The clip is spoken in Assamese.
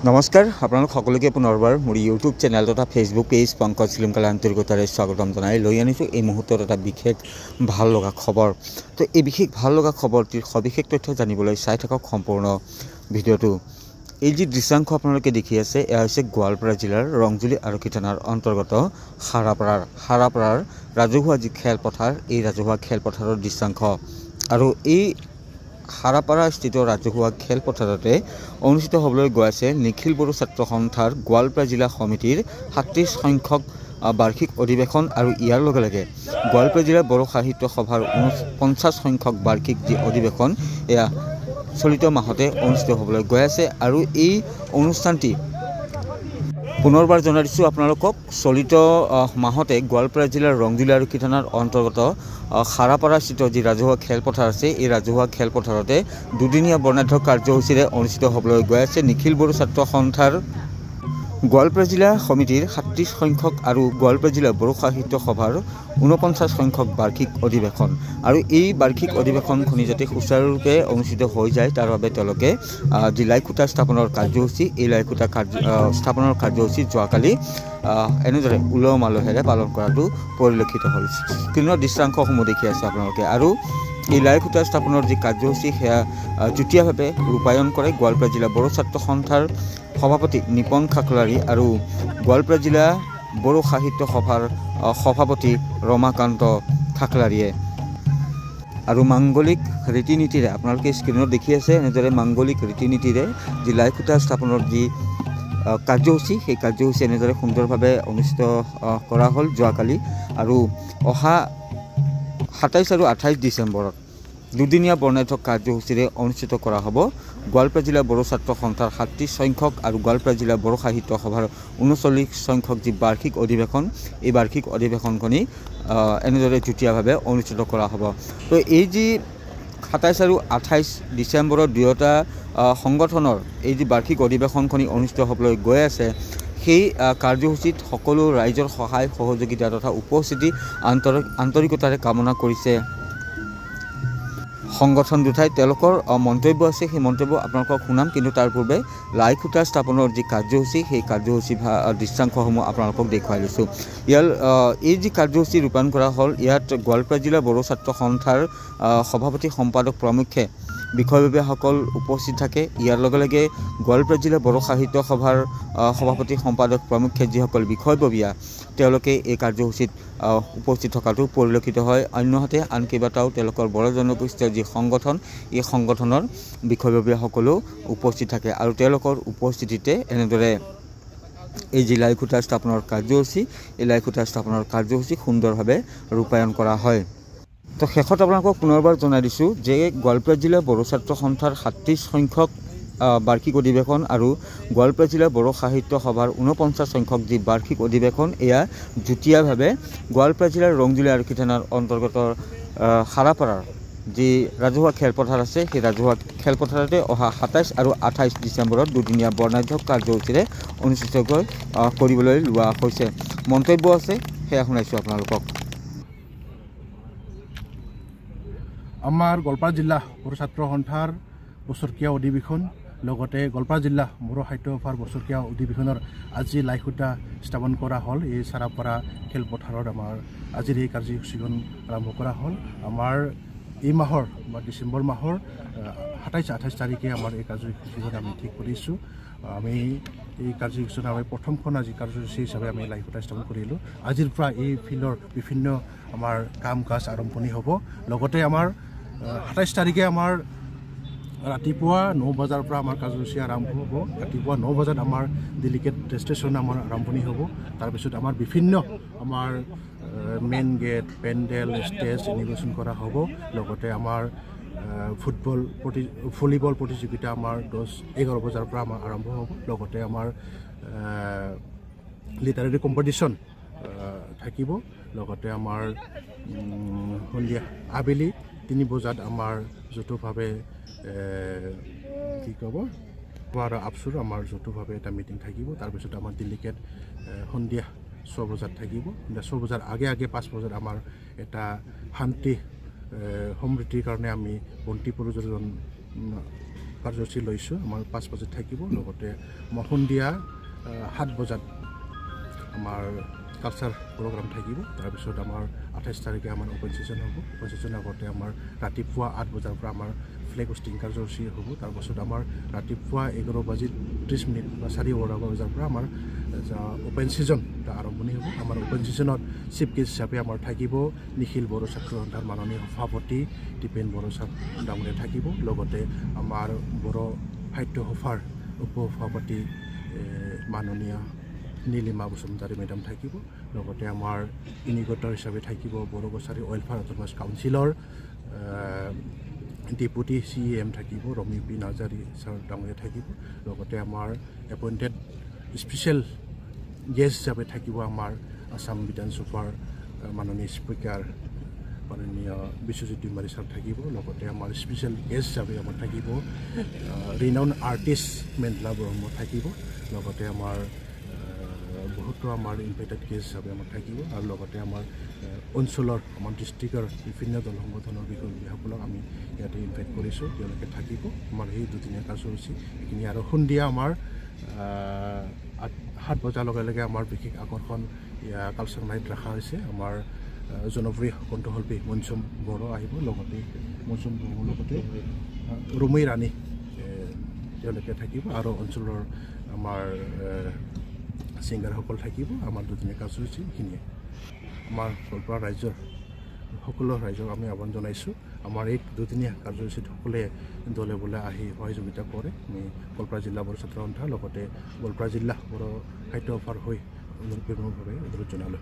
নমস্কাৰ আপোনালোক সকলোকে পুনৰবাৰ মোৰ ইউটিউব চেনেল তথা ফেচবুক পেজ পংকজ শ্ৰীমকালা আন্তৰিকতাৰে স্বাগতম জনাই লৈ আনিছোঁ এই মুহূৰ্তত এটা বিশেষ ভাল লগা খবৰ। তো এই বিশেষ ভাল লগা খবৰটিৰ সবিশেষ তথ্য জানিবলৈ চাই থাকক সম্পূৰ্ণ ভিডিঅ'টো। এই যি দৃশ্যাংশ আপোনালোকে দেখি আছে এয়া হৈছে গোৱালপাৰা জিলাৰ ৰংজুলি আৰক্ষী থানাৰ অন্তৰ্গত হাৰাপাৰাৰ ৰাজহুৱা যি খেলপথাৰ, এই ৰাজহুৱা খেলপথাৰৰ দৃশ্যাংশ। আৰু এই হাৰাপাৰাস্থিত ৰাজহুৱা খেলপথাৰতে অনুষ্ঠিত হ'বলৈ গৈ আছে নিখিল বড়ো ছাত্ৰ সন্থাৰ গোৱালপাৰা জিলা সমিতিৰ ৩৭ সংখ্যক বাৰ্ষিক অধিৱেশন আৰু ইয়াৰ লগে লগে গোৱালপাৰা জিলা বড়ো সাহিত্য সভাৰ ৪৯ সংখ্যক বাৰ্ষিক যি অধিৱেশন এয়া চলিত মাহতে অনুষ্ঠিত হ'বলৈ গৈ আছে। আৰু এই অনুষ্ঠানটি পুনৰবাৰ জনাই দিছোঁ আপোনালোকক, চলিত মাহতে গোৱালপাৰা জিলাৰ ৰংজুলি আৰক্ষী থানাৰ অন্তৰ্গত হাৰাপাৰাস্থিত যি ৰাজহুৱা খেলপথাৰ আছে, এই ৰাজহুৱা খেলপথাৰতে দুদিনীয়া বৰ্ণাঢ্য কাৰ্যসূচীৰে অনুষ্ঠিত হ'বলৈ গৈ আছে নিখিল বড়ো ছাত্ৰ সন্থাৰ গোৱালপাৰা জিলা সমিতিৰ ৩৭ সংখ্যক আৰু গোৱালপাৰা জিলা বড়ো সাহিত্য সভাৰ ৪৯ সংখ্যক বাৰ্ষিক অধিৱেশন। আৰু এই বাৰ্ষিক অধিৱেশনখনি যাতে সুচাৰুৰূপে অনুষ্ঠিত হৈ যায় তাৰ বাবে তেওঁলোকে যি লাইখুঁটা স্থাপনৰ কাৰ্যসূচী, এই লাইখুঁটা স্থাপনৰ কাৰ্যসূচী যোৱাকালি এনেদৰে উলহ মালহেৰে পালন কৰাটো পৰিলক্ষিত হ'ল। স্ক্ৰীণৰ দৃশ্যাংশসমূহ দেখি আছে আপোনালোকে। আৰু এই লাইখুঁটা স্থাপনৰ যি কাৰ্যসূচী সেয়া যুটীয়াভাৱে ৰূপায়ণ কৰে গোৱালপাৰা জিলা বড়ো ছাত্ৰ সন্থাৰ সভাপতি নিপন খাকলাৰী আৰু গোৱালপাৰা জিলা বড়ো সাহিত্য সভাৰ সভাপতি ৰমাকান্ত খাকলাৰীয়ে। আৰু মাংগলিক ৰীতি নীতিৰে আপোনালোকে স্ক্ৰীণত দেখি আছে এনেদৰে মাংগলিক ৰীতি নীতিৰে যি লাইখুঁটা স্থাপনৰ যি কাৰ্যসূচী, সেই কাৰ্যসূচী এনেদৰে সুন্দৰভাৱে অনুষ্ঠিত কৰা হ'ল যোৱাকালি। আৰু অহা ২৭ আৰু ২৮ ডিচেম্বৰত দুদিনীয়া বৰ্ণাঢ্য কাৰ্যসূচীৰে অনুষ্ঠিত কৰা হ'ব গোৱালপাৰা জিলা বড়ো ছাত্ৰ সন্থাৰ ৩৭ সংখ্যক আৰু গোৱালপাৰা জিলা বড়ো সাহিত্য সভাৰ ৩৯ সংখ্যক যি বাৰ্ষিক অধিৱেশন, এই বাৰ্ষিক অধিৱেশনখনি এনেদৰে যুটীয়াভাৱে অনুষ্ঠিত কৰা হ'ব। তো এই যি ২৭ আৰু ২৮ ডিচেম্বৰত দুয়োটা সংগঠনৰ এই যি বাৰ্ষিক অধিৱেশনখনি অনুষ্ঠিত হ'বলৈ গৈ আছে, সেই কাৰ্যসূচীত সকলো ৰাইজৰ সহায় সহযোগিতা তথা উপস্থিতি আন্তৰিকতাৰে কামনা কৰিছে সংগঠন দুটাই। তেওঁলোকৰ মন্তব্য আছে, সেই মন্তব্য আপোনালোকক শুনাম, কিন্তু তাৰ পূৰ্বে লাইখুঁটা স্থাপনৰ যি কাৰ্যসূচী, সেই কাৰ্যসূচী দৃশ্যাংশসমূহ আপোনালোকক দেখুৱাই লৈছোঁ। এই যি কাৰ্যসূচী ৰূপায়ণ কৰা হ'ল, ইয়াত গোৱালপাৰা জিলা বড়ো ছাত্ৰ সন্থাৰ সভাপতি সম্পাদক প্ৰমুখ্যে বিষয়ববীয়াসকল উপস্থিত থাকে। ইয়াৰ লগে লগে গোৱালপাৰা জিলা বড়ো সাহিত্য সভাৰ সভাপতি সম্পাদক প্ৰমুখ্যে যিসকল বিষয়ববীয়া তেওঁলোকে এই কাৰ্যসূচীত উপস্থিত থকাটো পৰিলক্ষিত হয়। অন্যহাতে আন কেইবাটাও তেওঁলোকৰ বড়ো জনগোষ্ঠীয় যি সংগঠন, এই সংগঠনৰ বিষয়ববীয়াসকলেও উপস্থিত থাকে। আৰু তেওঁলোকৰ উপস্থিতিতে এনেদৰে এই যি লাইখুঁটা স্থাপনৰ কাৰ্যসূচী, এই লাইখুঁটা স্থাপনৰ কাৰ্যসূচী সুন্দৰভাৱে ৰূপায়ণ কৰা হয়। তো শেষত আপোনালোকক পুনৰবাৰ জনাই দিছোঁ যে গোৱালপাৰা জিলা বড়ো ছাত্ৰ সন্থাৰ ৩৭ সংখ্যক বাৰ্ষিক অধিৱেশন আৰু গোৱালপাৰা জিলা বড়ো সাহিত্য সভাৰ ৪৯ সংখ্যক যি বাৰ্ষিক অধিৱেশন, এয়া যুটীয়াভাৱে গোৱালপাৰা জিলাৰ ৰংজুলি আৰক্ষী থানাৰ অন্তৰ্গত হাৰাপাৰাৰ যি ৰাজহুৱা খেলপথাৰ আছে, সেই ৰাজহুৱা খেলপথাৰতে অহা ২৭ আৰু ২৮ ডিচেম্বৰত দুদিনীয়া বৰ্ণাঢ্য কাৰ্যসূচীৰে অনুষ্ঠিত কৰিবলৈ লোৱা হৈছে। মন্তব্য আছে, সেয়া শুনাইছোঁ আপোনালোকক। আমাৰ গোৱালপাৰা জিলা বড়ো ছাত্ৰ সন্থাৰ বছৰকীয়া অধিৱেশন লগতে গোৱালপাৰা জিলা বড়ো সাহিত্য সভাৰ বছৰকীয়া অধিৱেশনৰ আজি লাইখুঁটা স্থাপন কৰা হ'ল। এই চাৰাপাৰা খেলপথাৰত আমাৰ আজিৰ এই কাৰ্যসূচীখন আৰম্ভ কৰা হ'ল। আমাৰ এই মাহৰ বা ডিচেম্বৰ মাহৰ ২৭-২৮ তাৰিখে আমাৰ এই কাৰ্যসূচীখন আমি ঠিক কৰিছোঁ। আমি এই কাৰ্যসূচীখন আমি প্ৰথমখন আজি কাৰ্যসূচী হিচাপে আমি লাইখুঁটা স্থাপন কৰিলোঁ। আজিৰ পৰা এই ফিল্ডৰ বিভিন্ন আমাৰ কাম কাজ আৰম্ভণি হ'ব। লগতে আমাৰ ২৭ তাৰিখে আমাৰ ৰাতিপুৱা ৯ বজাৰ পৰা আমাৰ কাৰ্যসূচী আৰম্ভ হ'ব। ৰাতিপুৱা ৯ বজাত আমাৰ ডেলিগেট ৰেজিষ্ট্ৰেশ্যন আমাৰ আৰম্ভণি হ'ব। তাৰপিছত আমাৰ বিভিন্ন আমাৰ মেইন গেট, পেণ্ডেল, ষ্টেজ ইনগ্ৰেশ্যন কৰা হ'ব। লগতে আমাৰ ভলীবল প্ৰতিযোগিতা আমাৰ ১১ বজাৰ পৰা আমাৰ আৰম্ভ হ'ব। লগতে আমাৰ লিটাৰেৰী কম্পিটিশ্যন থাকিব। লগতে আমাৰ সন্ধিয়া আবেলি ৩ বজাত আমাৰ যৌথভাৱে কি ক'ব আৰু আপচুৰ আমাৰ যৌথভাৱে এটা মিটিং থাকিব। তাৰপিছত আমাৰ ডেলিগেট সন্ধিয়া ৬ বজাত থাকিব। ৬ বজাৰ আগে ৫ বজাত আমাৰ এটা শান্তি সমৃদ্ধিৰ কাৰণে আমি বন্তি প্ৰজ্বলন কাৰ্যসূচী লৈছোঁ আমাৰ 5 বজাত থাকিব লগতে সন্ধিয়া 7 বজাত আমাৰ কালচাৰ প্ৰগ্ৰাম থাকিব তাৰপিছত আমাৰ 28 তাৰিখে আমাৰ অপেন ছেশ্যন হ'ব অপেন ছেশ্যনৰ আগতে আমাৰ ৰাতিপুৱা 8 বজাৰ পৰা আমাৰ ফ্লেগ হোষ্টিং কাৰ্যসূচী হ'ব তাৰপাছত আমাৰ ৰাতিপুৱা 11:30 বা 4:15 বজাৰ পৰা আমাৰ অপেন ছেশ্যন আৰম্ভণি হ'ব আমাৰ অপেন ছেশ্যনত চিফ গেষ্ট হিচাপে আমাৰ থাকিব নিখিল বড়ো ছাত্ৰ সন্থাৰ মাননীয় সভাপতি দীপেন বড়ো ডাঙৰীয়া থাকিব লগতে আমাৰ বড়ো সাহিত্য সভাৰ উপ সভাপতি মাননীয় নীলিমা বসুমতাৰী মেডাম থাকিব লগতে আমাৰ ইনিগেটৰ হিচাপে থাকিব বড়ো কছাৰী ৱেলফেয়াৰ অট'নমাছ কাউন্সিলৰ ডেপুটি CEM থাকিব ৰমি পি নাৰ্জাৰী ছাৰ ডাঙৰীয়া থাকিব লগতে আমাৰ এপইণ্টেড স্পেচিয়েল গেষ্ট হিচাপে থাকিব আমাৰ আসাম বিধানসভাৰ মাননীয় স্পীকাৰ মাননীয় বিশ্বজিৎ ডিমাৰী ছাৰ থাকিব লগতে আমাৰ স্পেচিয়েল গেষ্ট হিচাপে আমাৰ থাকিব ৰিনাউন আৰ্টিষ্ট মেণ্টলা ব্ৰহ্ম থাকিব লগতে আমাৰ বহুতো আমাৰ ইনভাইটেড গেষ্ট হিচাপে আমাৰ থাকিব আৰু লগতে আমাৰ অঞ্চলৰ আমাৰ ডিষ্ট্ৰিক্টৰ বিভিন্ন দল সংগঠনৰ বিষয়সকলক আমি ইয়াতে ইনভাইট কৰিছোঁ তেওঁলোকে থাকিব আমাৰ সেই দুদিনীয়া কাৰ্যসূচী এইখিনি আৰু সন্ধিয়া আমাৰ 7 বজাৰ লগে লগে আমাৰ বিশেষ আকৰ্ষণ কালচাৰ নাইট ৰখা হৈছে আমাৰ জনপ্ৰিয় কণ্ঠশিল্পী মনসুম বড়ো আহিব লগতে মনসুম বড়োৰ লগতে ৰুমি ৰাণী তেওঁলোকে থাকিব আৰু অঞ্চলৰ আমাৰ ছিংগাৰসকল থাকিব আমাৰ দুদিনীয়া কাৰ্যসূচী এইখিনিয়ে আমাৰ গোৱালপাৰা ৰাইজৰ সকলো ৰাইজক আমি আহ্বান জনাইছোঁ আমাৰ এই দুদিনীয়া কাৰ্যসূচীত সকলোৱে দলে বলে আহি সহযোগিতা কৰে আমি গোৱালপাৰা জিলা বড়ো ছাত্ৰ সন্থা লগতে গোৱালপাৰা জিলা বড়ো সাহিত্য সভাৰ হৈ অনুৰোধ জনালোঁ